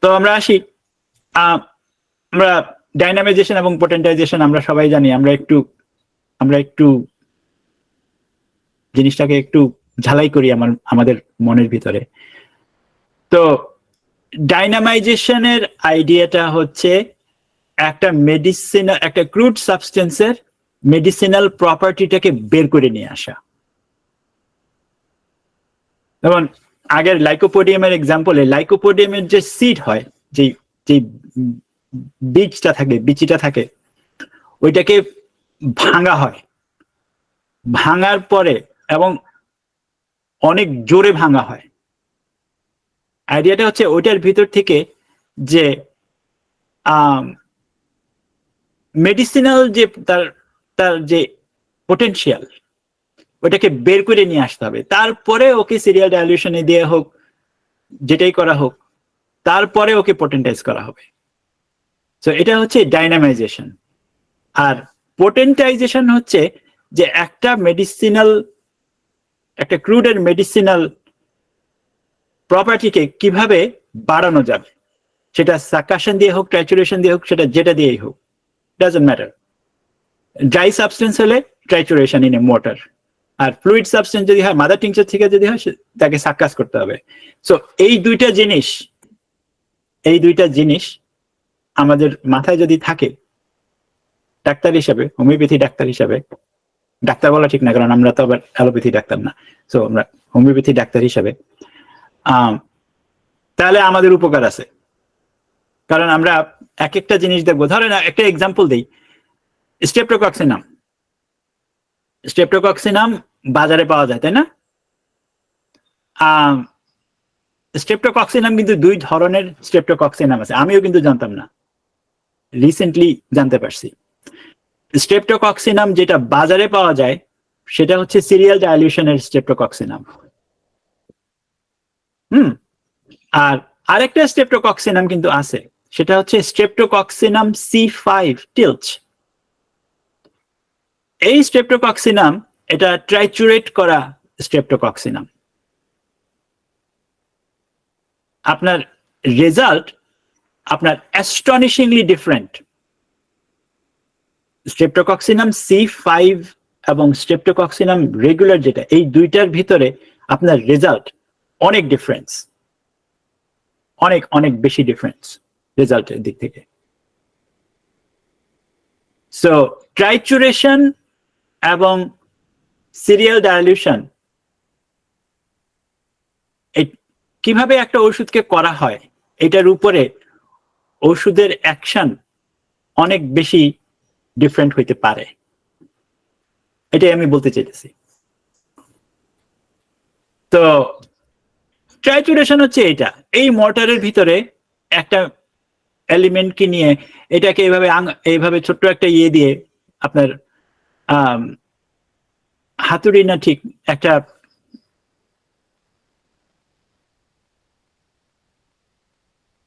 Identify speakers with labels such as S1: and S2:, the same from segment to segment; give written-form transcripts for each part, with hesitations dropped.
S1: তো আমরা আসি, আমরা ডাইনামাইজেশন এবং পোটেন্টাইজেশন আমরা সবাই জানি। আমরা একটু জিনিসটাকে একটু ঝালাই করি আমাদের মনের ভিতরে। তো ডাইনামাইজেশনের আইডিয়াটা হচ্ছে একটা ক্রুড সাবস্টেন্সের মেডিসিনাল প্রপার্টিটাকে বের করে নিয়ে আসা। যেমন আগের লাইকোপোডিয়ামের এক্সাম্পলে, লাইকোপোডিয়ামের যে সিড হয়, যে বীজটা থাকে, ওইটাকে ভাঙা হয়। ভাঙার পরে এবং অনেক জোরে ভাঙা হয়। আইডিয়াটা হচ্ছে ওইটার ভিতর থেকে যে মেডিসিনাল যে তার যে পোটেনশিয়াল, ওটাকে বের করে নিয়ে আসতে হবে। তারপরে ওকে সিরিয়াল ডাইলিউশনে দিয়ে হোক, যেটাই করা হোক, তারপরে ওকে পোটেন্টাইজ করা হবে। তো এটা হচ্ছে ডাইনামাইজেশন। আর পোটেন্টাইজেশন হচ্ছে যে একটা ক্রুডের মেডিসিনাল প্রপার্টিকে কিভাবে বাড়ানো যাবে, সেটা সাকাশন দিয়ে হোক, ট্রাইচুরেশন দিয়ে হোক, সেটা যেটা দিয়েই হোক, ডাজন্ট ম্যাটার। ড্রাই সাবস্টেন্স হলে ট্রাইচুরেশন ইন এ মোটর, আর ফ্লুইড সাবস্টেন্স যদি হয়, মাদার টিংচার থেকে যদি হয়, তাকে সাকাস করতে হবে। সো এই দুইটা জিনিস আমাদের মাথায় যদি থাকে, ডাক্তার হিসাবে, হোমিওপ্যাথি ডাক্তার হিসাবে, ডাক্তার বলা ঠিক না, কারণ আমরা তো আবার অ্যালোপ্যাথি ডাক্তার না, সো আমরা হোমিওপ্যাথি ডাক্তার হিসাবে, তাহলে আমাদের উপকার আছে। কারণ আমরা এক একটা জিনিস দেখবো। ধরেন একটা এক্সাম্পল দিই, স্ট্রেপ্টোকক্সিনাম বাজারে পাওয়া যায়, তাই না? স্ট্রেপ্টোকক্সিনাম কিন্তু দুই ধরনের স্ট্রেপ্টোকক্সিনাম আছে, আমিও কিন্তু জানতাম না, রিসেন্টলি জানতে পারছি। স্ট্রেপ্টোকক্সিনাম যেটা বাজারে পাওয়া যায় সেটা হচ্ছে সিরিয়াল ডাইলিউশনের স্ট্রেপ্টোকক্সিনাম। আর আরেকটা স্ট্রেপ্টোকক্সিনাম কিন্তু আছে, সেটা হচ্ছে স্ট্রেপ্টোকক্সিনাম C5 টিলচ। এই স্ট্রেপ্টোকক্সিনাম এটা ট্রাইচুরেট করা স্ট্রেপ্টোকক্সিনাম। আপনার রেজাল্ট আপনার অ্যাস্টনিশিংলি ডিফারেন্ট। স্ট্রেপ্টোকক্সিনাম C5 এবং স্ট্রেপ্টোকক্সিনাম রেগুলার যেটা, এই দুইটার ভিতরে আপনার রেজাল্ট অনেক ডিফারেন্স, অনেক বেশি ডিফারেন্স রেজাল্টের দিক থেকে। সো ট্রাইচুরেশন এবং সিরিয়াল ডাইলিউশন কিভাবে একটা ওষুধকে করা হয়, এটার উপরে ওষুধের অ্যাকশন অনেক বেশি ডিফারেন্ট হইতে পারে, এটাই আমি বলতে চাইতেছি। তো ট্রাইচুরেশন হচ্ছে এটা, এই মর্টারের ভিতরে একটা এলিমেন্টকে নিয়ে এটাকে এইভাবে ছোট্ট একটা ইয়ে দিয়ে, আপনার হাতুড়ি না, ঠিক একটা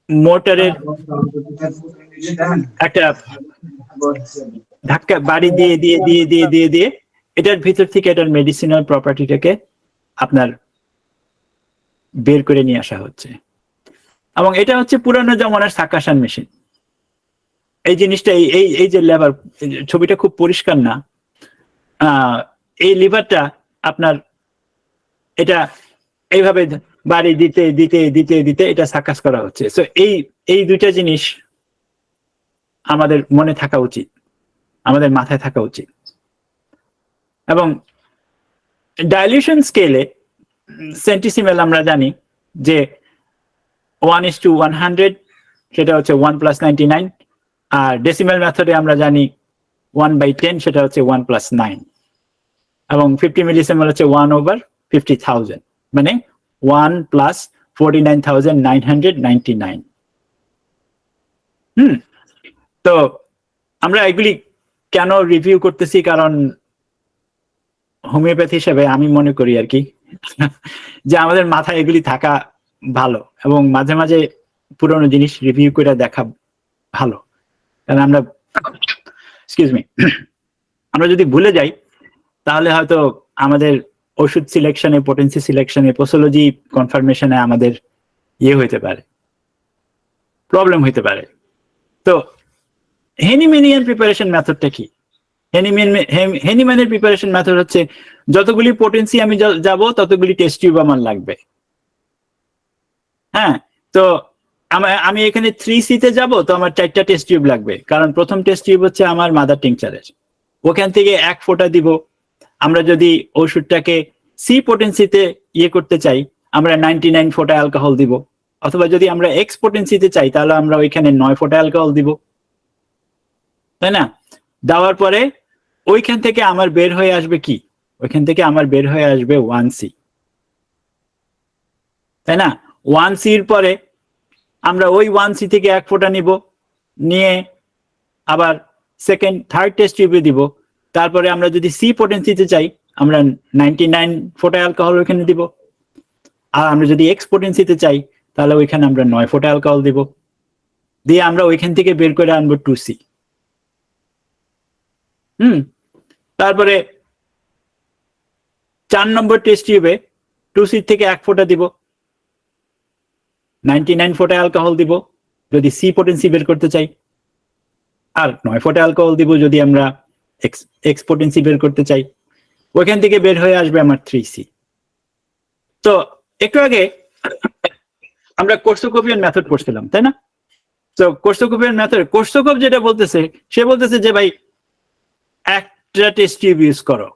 S1: মোটরের একটা ধাক্কা বাড়ি দিয়ে দিয়ে দিয়ে দিয়ে দিয়ে দিয়ে এটার ভিতর থেকে এটার মেডিসিনাল প্রপার্টিটাকে আপনার বের করে নিয়ে আসা হচ্ছে। এবং এটা হচ্ছে পুরানো জমানার সাকাশন মেশিন। এই জিনিসটা, এই যে লেভার, ছবিটা খুব পরিষ্কার না, এই লিভারটা আপনার এটা এইভাবে বাড়ি দিতে দিতে দিতে দিতে এটা সাকাস করা হচ্ছে। সো এই দুইটা জিনিস আমাদের মনে থাকা উচিত, আমাদের মাথায় থাকা উচিত। এবং ডাইলিউশন স্কেলে সেন্টিসিমেল আমরা জানি যে 1:100, সেটা হচ্ছে 1+99, আর ডেসিমেল মেথডে আমরা জানি 1/10, সেটা হচ্ছে 1+9, এবং 50 মিলিসিমেল হচ্ছে 1/50,000, মানে 1+49,999। তো আমরা এগুলি কেন রিভিউ করতেছি, কারণ হোমিওপ্যাথি হিসেবে আমি মনে করি আর কি যে আমাদের মাথায় এগুলি থাকা ভালো, এবং মাঝে মাঝে পুরোনো জিনিস রিভিউ করে দেখা ভালো। কারণ আমরা যদি ভুলে যাই, তাহলে হয়তো আমাদের ওষুধ সিলেকশনে, পোটেন্সি সিলেকশনে, পোসোলজি কনফার্মেশনে আমাদের ইয়ে হইতে পারে, প্রবলেম হইতে পারে। তো হেনিম্যানিয়ান প্রিপারেশন মেথডটা কি? হেনিম্যানের প্রিপারেশন মেথড হচ্ছে যতগুলি পোটেন্সি আমি যাব ততগুলি টেস্ট টিউব আমার লাগবে। হ্যাঁ, তো আমি এখানে 3C তে যাব, তো আমার 4টা টেস্ট টিউব লাগবে, কারণ প্রথম টেস্ট টিউব হচ্ছে আমার মাদার টিংচারের, ওখান থেকে 1 ফোঁটা দিব। আমরা যদি ওষুধটাকে সি পোটেন্সিতে ইয়ে করতে চাই, আমরা 99 ফোঁটা অ্যালকোহল দিব, অথবা যদি আমরা এক্স পোটেন্সিতে চাই তাহলে আমরা ওইখানে 9 ফোঁটা অ্যালকোহল দিব, তাই না? দেওয়ার পরে ওইখান থেকে আমার বের হয়ে আসবে কি? ওইখান থেকে আমার বের হয়ে আসবে 1C, তাই না? 1C এর পরে আমরা ওই 1C থেকে 1 ফোঁটা নিব, নিয়ে আবার সেকেন্ড থার্ড টেস্ট টিউবে দিব। তারপরে আমরা যদি সি পোটেন্সিতে চাই আমরা 99 ফোঁটা অ্যালকোহল ওইখানে দিব, আর আমরা যদি এক্স পোটেন্সিতে চাই তাহলে ওইখানে আমরা 9 ফোঁটা অ্যালকোহল দিব, দিয়ে আমরা ওইখান থেকে বের করে আনবো 2C। তারপরে 4 নম্বর টেস্ট টিউবে 2C থেকে 1 ফোঁটা দিব, 99 ফোঁটা অ্যালকোহল দিব যদি সি পোটেন্সি বের করতে চাই, আর 9 ফোঁটা অ্যালকোহল দিব যদি আমরা এক্স পোটেন্সি বের করতে চাই। ওইখান থেকে বের হয়ে আসবে আমার 3C। তো একটু আগে আমরা কোর্সোকোপিয়ান মেথড পড়ছিলাম, তাই না? তো কোর্সোকোপিয়ান মেথড, কোর্সোকোপ যেটা বলতেছে, সে বলতেছে যে ভাই একটা টেস্ট টিউব ইউজ করো,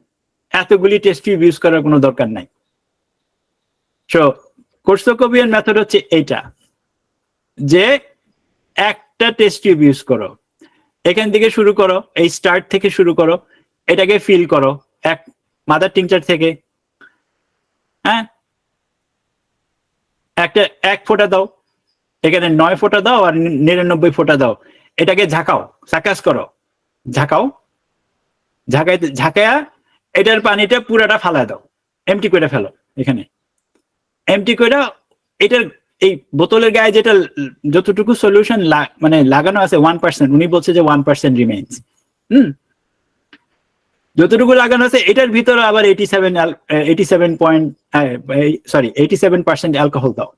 S1: এতগুলি টেস্ট টিউব ইউজ করার কোনো দরকার নাই। সো কোর্সোকোপিয়ান মেথড হচ্ছে এইটা, যে একটা টেস্ট টিউব ইউজ করো, এখান থেকে শুরু করো, এই স্টার্ট থেকে শুরু করো, এটাকে ফিল করো এক মাদার টিংচার থেকে। হ্যাঁ, একটা 1 ফোঁটা দাও, এখানে 9 ফোঁটা দাও, আর 99 ফোঁটা দাও, এটাকে ঝাঁকাও, সাকাস করো, ঝাঁকাও, ঝাঁকায়া এটার পানিটা পুরাটা ফালা দাও, এমটি করে ফেলো, এখানে এমটি করে এটার এই বোতলের গায়ে যেটা যতটুকু সলিউশন মানে লাগানো আছে 1%, উনি বলছে যে 1% রিমেইনস। যতটুকু লাগানো আছে এটার ভিতরে আবার 87% অ্যালকোহল দাও,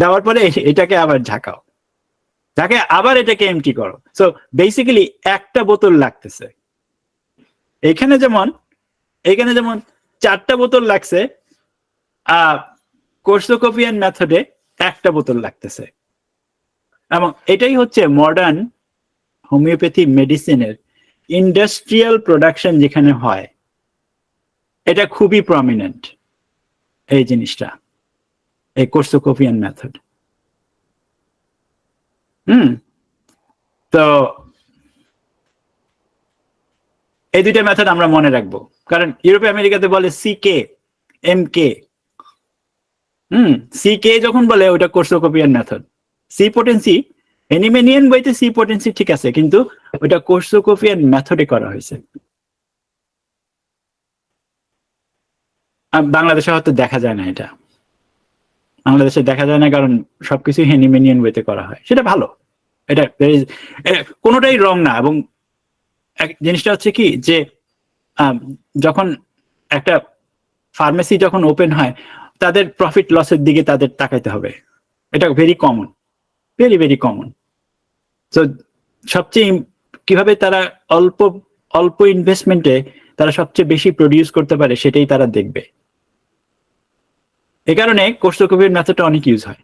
S1: দেওয়ার পরে এটাকে আবার ঝাঁকাও, ঝাঁকে আবার এটাকে এমটি করো। সো বেসিক্যালি একটা বোতল লাগতেছে, এখানে যেমন 4টা বোতল লাগছে, কোর্সোকোপিয়ান মেথডে একটা বোতল লাগতেছে। এবং এটাই হচ্ছে মডার্ন হোমিওপ্যাথি মেডিসিনের ইন্ডাস্ট্রিয়াল প্রোডাকশন যেখানে হয়, এটা খুবই প্রমিনেন্ট এই জিনিসটা, এই কোর্সোকোপিয়ান মেথড। তো এই দুইটা মেথড আমরা মনে রাখবো, কারণ ইউরোপে আমেরিকাতে বলে সিকে এমকে। সিকে যখন বলে ওটা কোর্সোকোপিয়ান মেথড। সি পোটেন্সি হেনিম্যানিয়ান বইতে সি পোটেন্সি ঠিক আছে, কিন্তু ওটা কোর্সোকোপিয়ান মেথডে করা হয়েছে। বাংলাদেশে হয়তো দেখা যায় না, এটা বাংলাদেশে দেখা যায় না, কারণ সবকিছু হেনিম্যানিয়ান বইতে করা হয়, সেটা ভালো, এটা কোনোটাই রং না। এবং জিনিসটা হচ্ছে কি, যে যখন একটা ফার্মেসি যখন ওপেন হয়, তাদের প্রফিট লসের দিকে তাদের তাকাইতে হবে, এটা very common, very very common. তো সবচেয়ে কিভাবে তারা অল্প ইনভেস্টমেন্টে তারা সবচেয়ে বেশি প্রডিউস করতে পারে, সেটাই তারা দেখবে। এই কারণে কোর্সোকোপিয়ান মেথডটা অনেক ইউজ হয়।